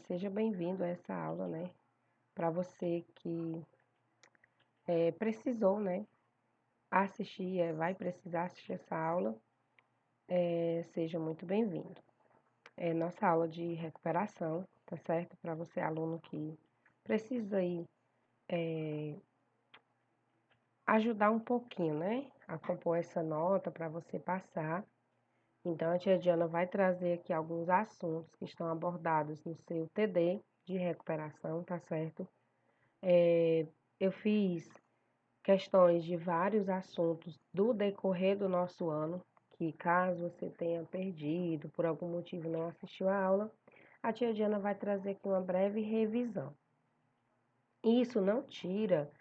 Seja bem-vindo a essa aula, né? Para você que precisou, né, assistir, vai precisar assistir essa aula, seja muito bem-vindo. É nossa aula de recuperação, tá certo? Para você, aluno que precisa aí ajudar um pouquinho, né, a compor essa nota para você passar. Então, a tia Diana vai trazer aqui alguns assuntos que estão abordados no seu TD de recuperação, tá certo? Eu fiz questões de vários assuntos do decorrer do nosso ano, que caso você tenha perdido, por algum motivo não assistiu a aula, a tia Diana vai trazer aqui uma breve revisão. Isso não tira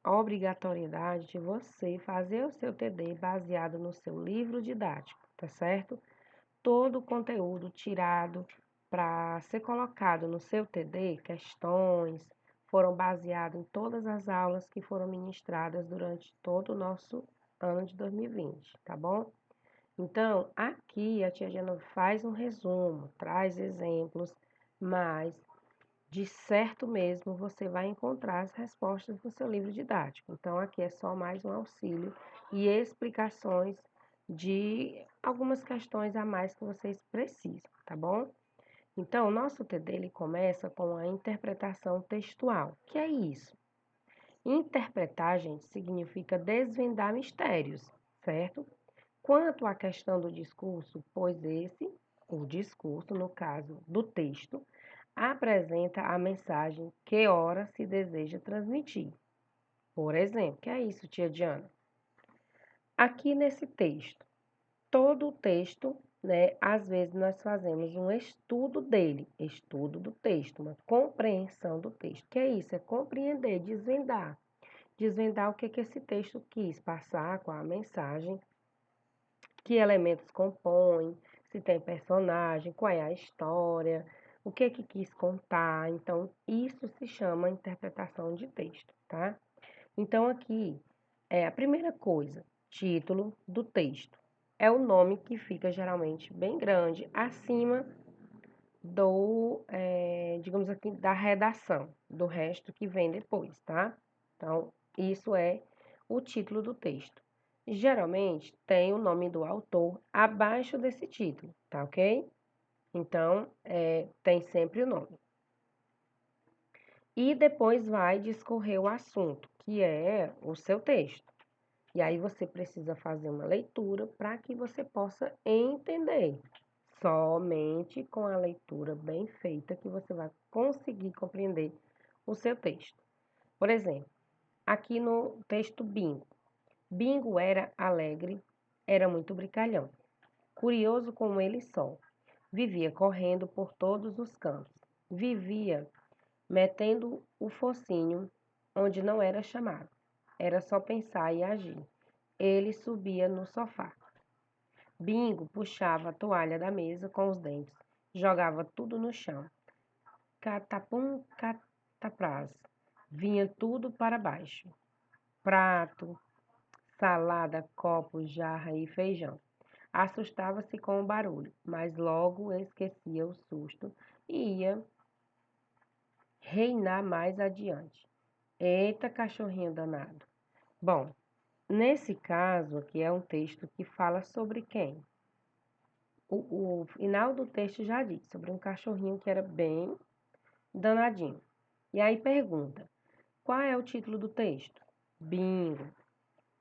a obrigatoriedade de você fazer o seu TD baseado no seu livro didático, tá certo? Todo o conteúdo tirado para ser colocado no seu TD, questões, foram baseados em todas as aulas que foram ministradas durante todo o nosso ano de 2020, tá bom? Então, aqui a tia Diana faz um resumo, traz exemplos, mas de certo mesmo você vai encontrar as respostas no seu livro didático. Então, aqui é só mais um auxílio e explicações de algumas questões a mais que vocês precisam, tá bom? Então, o nosso TD ele começa com a interpretação textual. Que é isso? Interpretar, gente, significa desvendar mistérios, certo? Quanto à questão do discurso, pois o discurso, no caso do texto, apresenta a mensagem que ora se deseja transmitir. Por exemplo, que é isso, tia Diana? Aqui nesse texto, todo o texto, né, às vezes nós fazemos um estudo dele, estudo do texto, uma compreensão do texto. Que é isso? É compreender, desvendar. Desvendar o que esse texto quis passar, qual a mensagem, que elementos compõem, se tem personagem, qual é a história, o que quis contar. Então, isso se chama interpretação de texto, tá? Então, aqui é a primeira coisa, título do texto. É o nome que fica geralmente bem grande acima digamos aqui, da redação, do resto que vem depois, tá? Então, isso é o título do texto. Geralmente tem o nome do autor abaixo desse título, tá ok? Então, tem sempre o nome. E depois vai discorrer o assunto, que é o seu texto. E aí você precisa fazer uma leitura para que você possa entender. Somente com a leitura bem feita que você vai conseguir compreender o seu texto. Por exemplo, aqui no texto Bingo. Bingo era alegre, era muito brincalhão. Curioso como ele só. Vivia correndo por todos os cantos. Vivia metendo o focinho onde não era chamado. Era só pensar e agir. Ele subia no sofá. Bingo puxava a toalha da mesa com os dentes, jogava tudo no chão. Catapum, catapraz. Vinha tudo para baixo. Prato, salada, copo, jarra e feijão. Assustava-se com o barulho, mas logo esquecia o susto e ia reinar mais adiante. Eita, cachorrinho danado. Bom, nesse caso aqui é um texto que fala sobre quem? O final do texto já diz sobre um cachorrinho que era bem danadinho. E aí pergunta: qual é o título do texto? Bingo.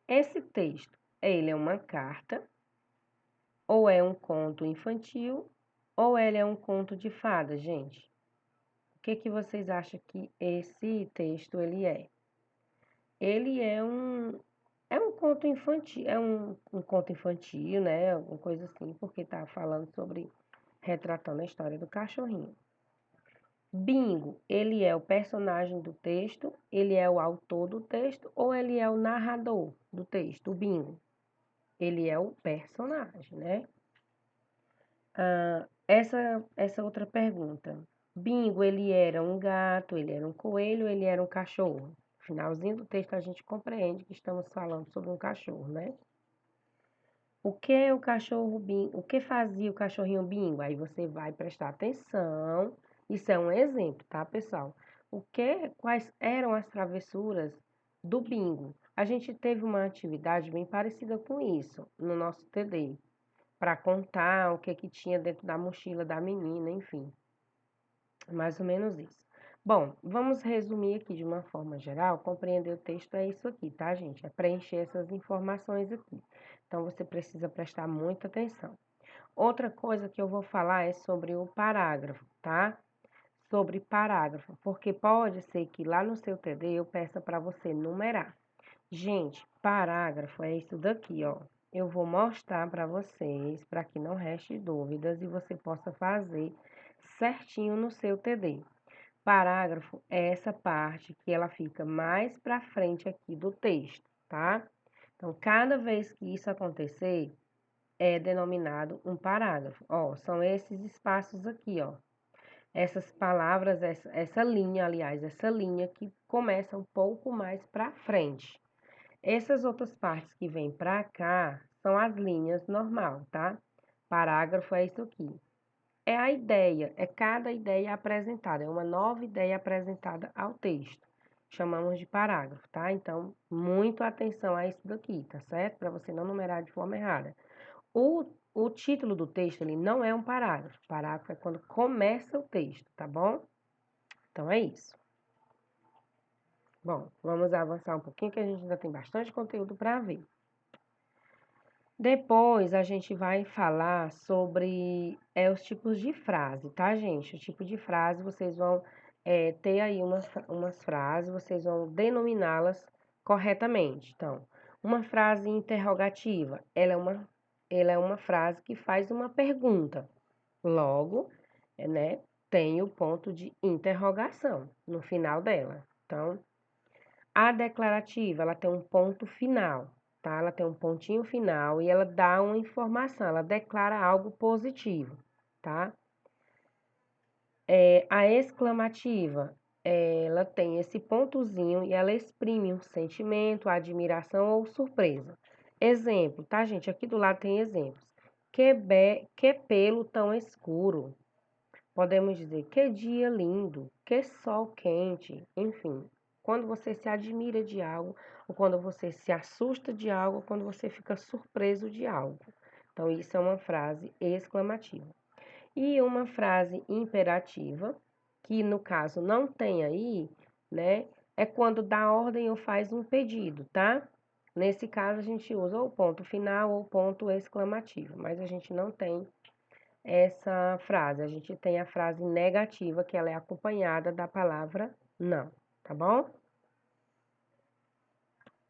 Esse texto, ele é uma carta, ou é um conto infantil, ou ele é um conto de fadas, gente? O que vocês acham que esse texto ele é? Ele é um conto infantil, um conto infantil, né? Alguma coisa assim, porque está falando sobre retratando a história do cachorrinho. Bingo, ele é o personagem do texto, ele é o autor do texto ou ele é o narrador do texto, o Bingo? Ele é o personagem, né? Essa outra pergunta. Bingo, ele era um gato, ele era um coelho, ele era um cachorro? No finalzinho do texto a gente compreende que estamos falando sobre um cachorro, né? O que fazia o cachorrinho bingo? Aí você vai prestar atenção. Isso é um exemplo, tá, pessoal? Quais eram as travessuras do bingo? A gente teve uma atividade bem parecida com isso no nosso TD, para contar o que tinha dentro da mochila da menina, enfim. Mais ou menos isso. Bom, vamos resumir aqui de uma forma geral. Compreender o texto é isso aqui, tá, gente? É preencher essas informações aqui. Então, você precisa prestar muita atenção. Outra coisa que eu vou falar é sobre o parágrafo, tá? Sobre parágrafo, porque pode ser que lá no seu TD eu peça para você numerar. Gente, parágrafo é isso daqui, ó. Eu vou mostrar para vocês, para que não reste dúvidas e você possa fazer certinho no seu TD. Parágrafo é essa parte que ela fica mais para frente aqui do texto, tá? Então, cada vez que isso acontecer, é denominado um parágrafo. Ó, são esses espaços aqui, ó. Essas palavras, essa linha, aliás, essa linha que começa um pouco mais para frente. Essas outras partes que vêm para cá são as linhas normal, tá? Parágrafo é isso aqui. É a ideia, é cada ideia apresentada, é uma nova ideia apresentada ao texto. Chamamos de parágrafo, tá? Então, muito atenção a isso daqui, tá certo? Para você não numerar de forma errada. O título do texto, ele não é um parágrafo. Parágrafo é quando começa o texto, tá bom? Então, é isso. Bom, vamos avançar um pouquinho, que a gente ainda tem bastante conteúdo para ver. Depois a gente vai falar sobre os tipos de frase, tá, gente? O tipo de frase, vocês vão ter aí umas frases, vocês vão denominá-las corretamente. Então, uma frase interrogativa, ela é uma frase que faz uma pergunta. Logo, né, tem o ponto de interrogação no final dela. Então, a declarativa, ela tem um ponto final, tá? Ela tem um pontinho final e ela dá uma informação, ela declara algo positivo, tá? A exclamativa, ela tem esse pontozinho e ela exprime um sentimento, admiração ou surpresa. Exemplo, tá, gente? Aqui do lado tem exemplos. Que pelo tão escuro. Podemos dizer que dia lindo, que sol quente, enfim. Quando você se admira de algo, ou quando você se assusta de algo, ou quando você fica surpreso de algo. Então, isso é uma frase exclamativa. E uma frase imperativa, que no caso não tem aí, né? É quando dá ordem ou faz um pedido, tá? Nesse caso, a gente usa ou ponto final ou ponto exclamativo, mas a gente não tem essa frase. A gente tem a frase negativa, que ela é acompanhada da palavra não, tá bom?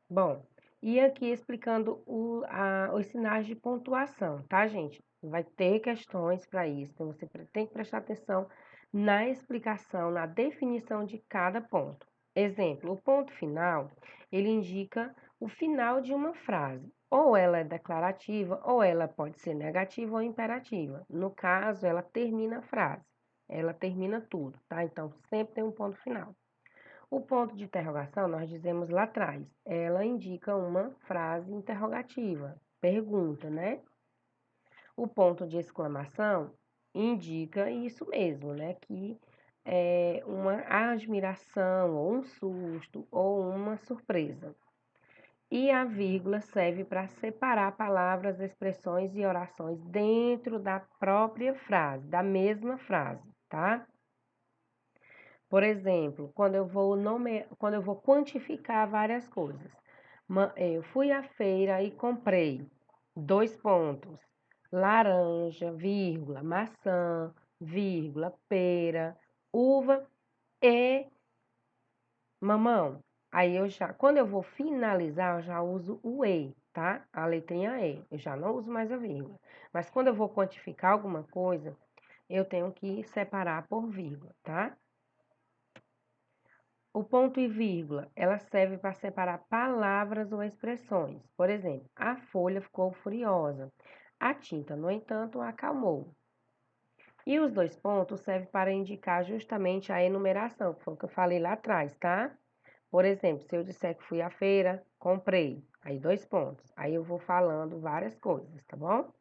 Bom, e aqui explicando os sinais de pontuação, tá, gente? Vai ter questões para isso, então você tem que prestar atenção na explicação, na definição de cada ponto. Exemplo, o ponto final, ele indica o final de uma frase. Ou ela é declarativa, ou ela pode ser negativa ou imperativa. No caso, ela termina a frase, ela termina tudo, tá? Então, sempre tem um ponto final. O ponto de interrogação, nós dizemos lá atrás, ela indica uma frase interrogativa, pergunta, né? O ponto de exclamação indica isso mesmo, né? Que é uma admiração, ou um susto, ou uma surpresa. E a vírgula serve para separar palavras, expressões e orações dentro da própria frase, da mesma frase, tá? Por exemplo, quando eu vou quantificar várias coisas. Eu fui à feira e comprei 2 pontos. Laranja, vírgula, maçã, vírgula, pera, uva e mamão. Aí quando eu vou finalizar, eu já uso o e, tá? A letrinha e. Eu já não uso mais a vírgula. Mas quando eu vou quantificar alguma coisa, eu tenho que separar por vírgula, tá? O ponto e vírgula, ela serve para separar palavras ou expressões. Por exemplo, a folha ficou furiosa. A tinta, no entanto, acalmou. E os 2 pontos servem para indicar justamente a enumeração, que foi o que eu falei lá atrás, tá? Por exemplo, se eu disser que fui à feira, comprei. Aí, 2 pontos. Aí, eu vou falando várias coisas, tá bom?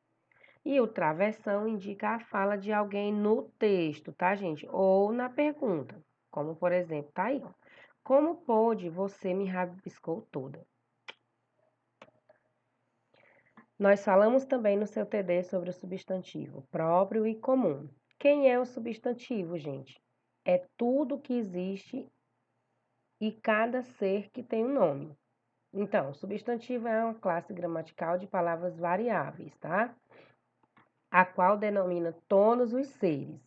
E o travessão indica a fala de alguém no texto, tá, gente? Ou na pergunta. Como, por exemplo, tá aí, ó. Como pôde você me rabiscou toda? Nós falamos também no seu TD sobre o substantivo próprio e comum. Quem é o substantivo, gente? É tudo que existe e cada ser que tem um nome. Então, substantivo é uma classe gramatical de palavras variáveis, tá? A qual denomina todos os seres.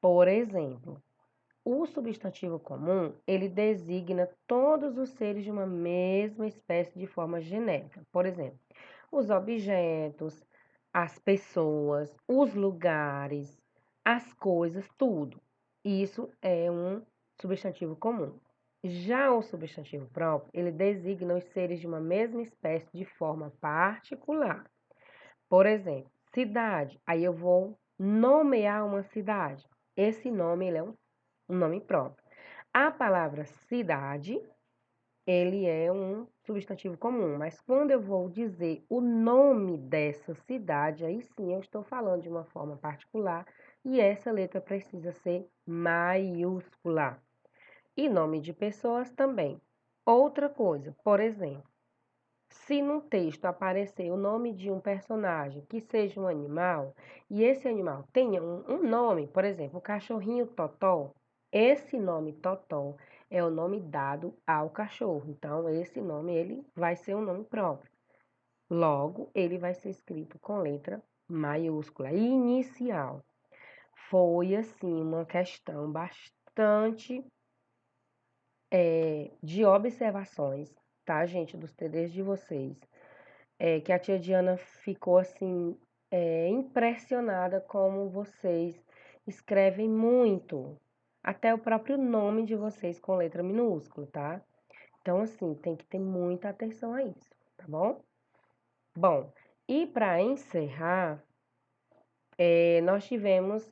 Por exemplo, o substantivo comum, ele designa todos os seres de uma mesma espécie de forma genérica. Por exemplo, os objetos, as pessoas, os lugares, as coisas, tudo. Isso é um substantivo comum. Já o substantivo próprio, ele designa os seres de uma mesma espécie de forma particular. Por exemplo, cidade. Aí eu vou nomear uma cidade. Esse nome, ele é um nome próprio. A palavra cidade, ele é um substantivo comum, mas quando eu vou dizer o nome dessa cidade, aí sim eu estou falando de uma forma particular e essa letra precisa ser maiúscula. E nome de pessoas também. Outra coisa, por exemplo, se no texto aparecer o nome de um personagem que seja um animal, e esse animal tenha um nome, por exemplo, o cachorrinho Totó, esse nome Totó é o nome dado ao cachorro. Então, esse nome ele vai ser um nome próprio. Logo, ele vai ser escrito com letra maiúscula, inicial. Foi, assim, uma questão bastante de observações, tá, gente, dos TDs de vocês. Que a tia Diana ficou assim, impressionada como vocês escrevem muito, até o próprio nome de vocês com letra minúscula, tá? Então, assim, tem que ter muita atenção a isso, tá bom? Bom, e para encerrar, nós tivemos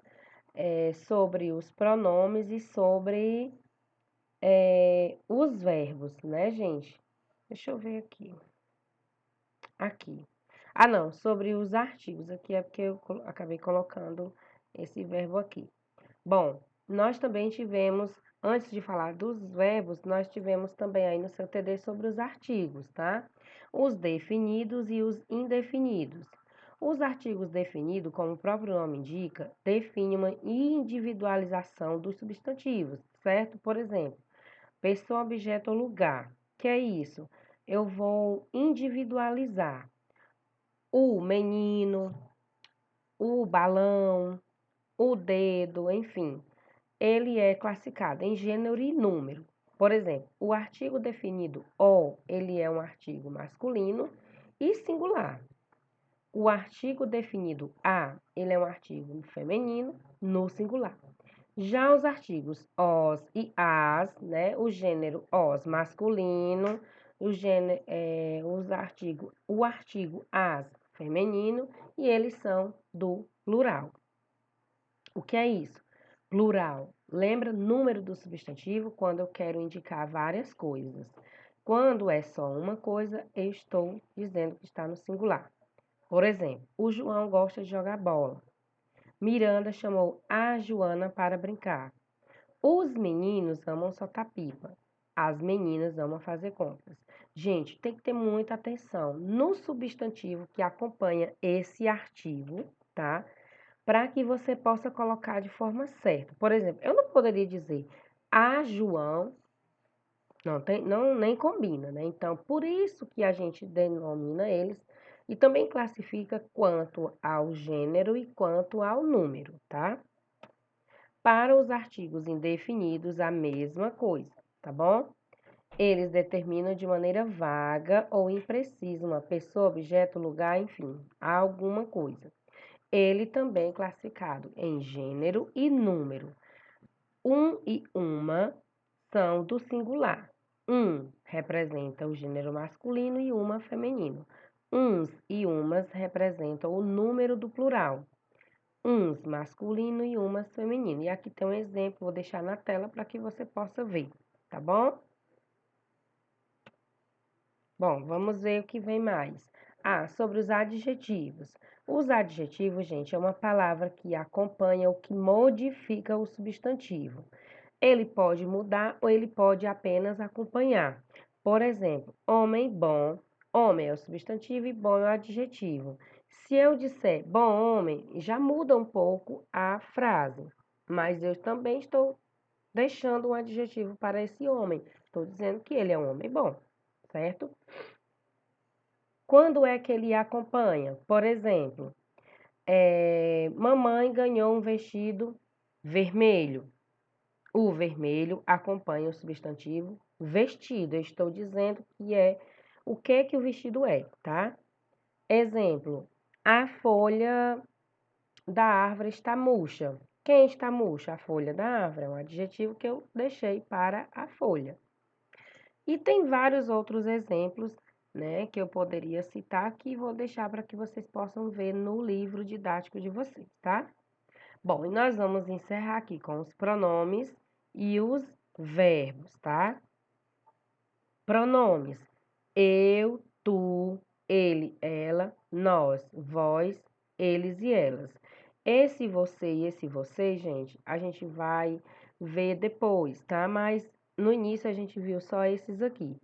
sobre os pronomes e sobre os verbos, né, gente? Deixa eu ver aqui. Aqui. Ah, não, sobre os artigos. Aqui é porque eu acabei colocando esse verbo aqui. Bom, nós também tivemos, antes de falar dos verbos, nós tivemos também aí no seu TD sobre os artigos, tá? Os definidos e os indefinidos. Os artigos definidos, como o próprio nome indica, definem uma individualização dos substantivos, certo? Por exemplo, pessoa, objeto ou lugar. Que é isso? Eu vou individualizar o menino, o balão, o dedo, enfim. Ele é classificado em gênero e número. Por exemplo, o artigo definido o, ele é um artigo masculino e singular. O artigo definido a, ele é um artigo feminino no singular. Já os artigos os e as, né, o gênero os masculino, o artigo as feminino e eles são do plural. O que é isso? Plural. Lembra número do substantivo quando eu quero indicar várias coisas. Quando é só uma coisa, eu estou dizendo que está no singular. Por exemplo, o João gosta de jogar bola. Miranda chamou a Joana para brincar. Os meninos amam soltar pipa. As meninas amam fazer compras. Gente, tem que ter muita atenção no substantivo que acompanha esse artigo, tá? Para que você possa colocar de forma certa. Por exemplo, eu não poderia dizer a João, não nem combina, né? Então, por isso que a gente denomina eles e também classifica quanto ao gênero e quanto ao número, tá? Para os artigos indefinidos, a mesma coisa, tá bom? Eles determinam de maneira vaga ou imprecisa uma pessoa, objeto, lugar, enfim, alguma coisa. Ele também é classificado em gênero e número. Um e uma são do singular. Um representa o gênero masculino e uma feminino. Uns e umas representam o número do plural. Uns masculino e umas feminino. E aqui tem um exemplo, vou deixar na tela para que você possa ver, tá bom? Bom, vamos ver o que vem mais. Sobre os adjetivos. Os adjetivos, gente, é uma palavra que acompanha ou que modifica o substantivo. Ele pode mudar ou ele pode apenas acompanhar. Por exemplo, homem bom. Homem é o substantivo e bom é o adjetivo. Se eu disser bom homem, já muda um pouco a frase. Mas eu também estou deixando um adjetivo para esse homem. Estou dizendo que ele é um homem bom, certo? Quando é que ele acompanha? Por exemplo, mamãe ganhou um vestido vermelho. O vermelho acompanha o substantivo vestido. Eu estou dizendo que é o que o vestido é, tá? Exemplo, a folha da árvore está murcha. Quem está murcha? A folha da árvore. É um adjetivo que eu deixei para a folha. E tem vários outros exemplos, né, que eu poderia citar aqui, vou deixar para que vocês possam ver no livro didático de vocês, tá? Bom, e nós vamos encerrar aqui com os pronomes e os verbos, tá? Pronomes: eu, tu, ele, ela, nós, vós, eles e elas. Esse você e esse você, gente, a gente vai ver depois, tá? Mas no início a gente viu só esses aqui.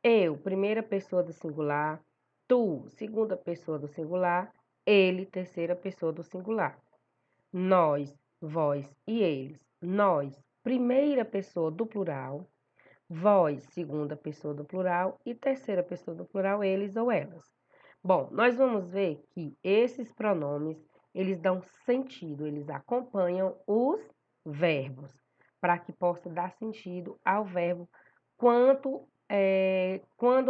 Eu, primeira pessoa do singular. Tu, segunda pessoa do singular. Ele, terceira pessoa do singular. Nós, vós e eles. Nós, primeira pessoa do plural. Vós, segunda pessoa do plural. E terceira pessoa do plural, eles ou elas. Bom, nós vamos ver que esses pronomes, eles dão sentido, eles acompanham os verbos, para que possa dar sentido ao verbo quando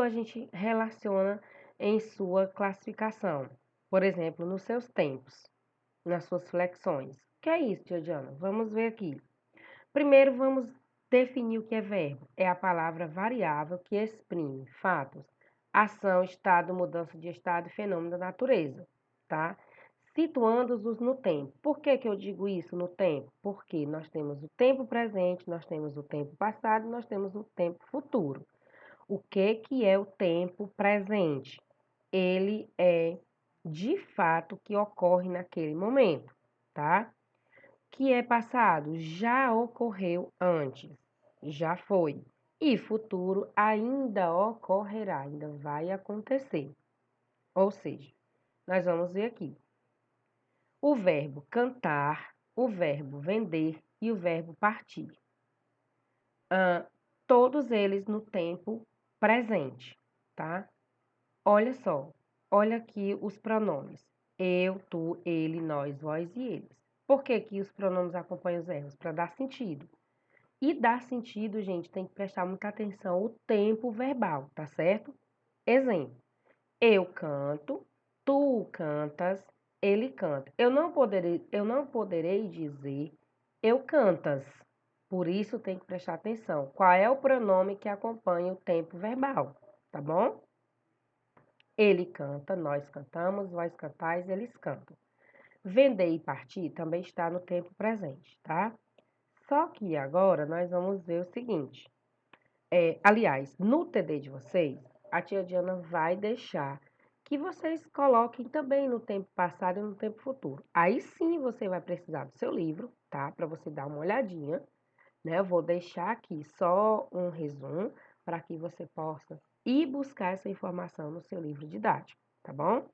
a gente relaciona em sua classificação. Por exemplo, nos seus tempos, nas suas flexões. O que é isso, tia Diana? Vamos ver aqui. Primeiro, vamos definir o que é verbo. É a palavra variável que exprime fatos, ação, estado, mudança de estado e fenômeno da natureza, tá? Situando-os no tempo. Por que eu digo isso no tempo? Porque nós temos o tempo presente, nós temos o tempo passado e nós temos o tempo futuro. O que é o tempo presente? Ele é de fato que ocorre naquele momento, tá? Que é passado, já ocorreu antes, já foi. E futuro ainda ocorrerá, ainda vai acontecer. Ou seja, nós vamos ver aqui o verbo cantar, o verbo vender e o verbo partir. Todos eles no tempo presente, tá? Olha só, olha aqui os pronomes. Eu, tu, ele, nós, vós e eles. Por que que os pronomes acompanham os verbos? Para dar sentido. E dar sentido, gente, tem que prestar muita atenção ao tempo verbal, tá certo? Exemplo, eu canto, tu cantas, ele canta. Eu não poderei dizer eu cantas. Por isso tem que prestar atenção. Qual é o pronome que acompanha o tempo verbal, tá bom? Ele canta, nós cantamos, vós cantais, eles cantam. Vender e partir também está no tempo presente, tá? Só que agora nós vamos ver o seguinte. Aliás, no TD de vocês, a tia Diana vai deixar que vocês coloquem também no tempo passado e no tempo futuro. Aí sim você vai precisar do seu livro, tá? Para você dar uma olhadinha, né? Eu vou deixar aqui só um resumo para que você possa ir buscar essa informação no seu livro didático, tá bom?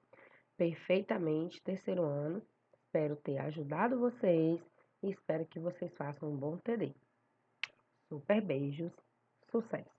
Perfeitamente, terceiro ano. Espero ter ajudado vocês e espero que vocês façam um bom TD. Super beijos, sucesso!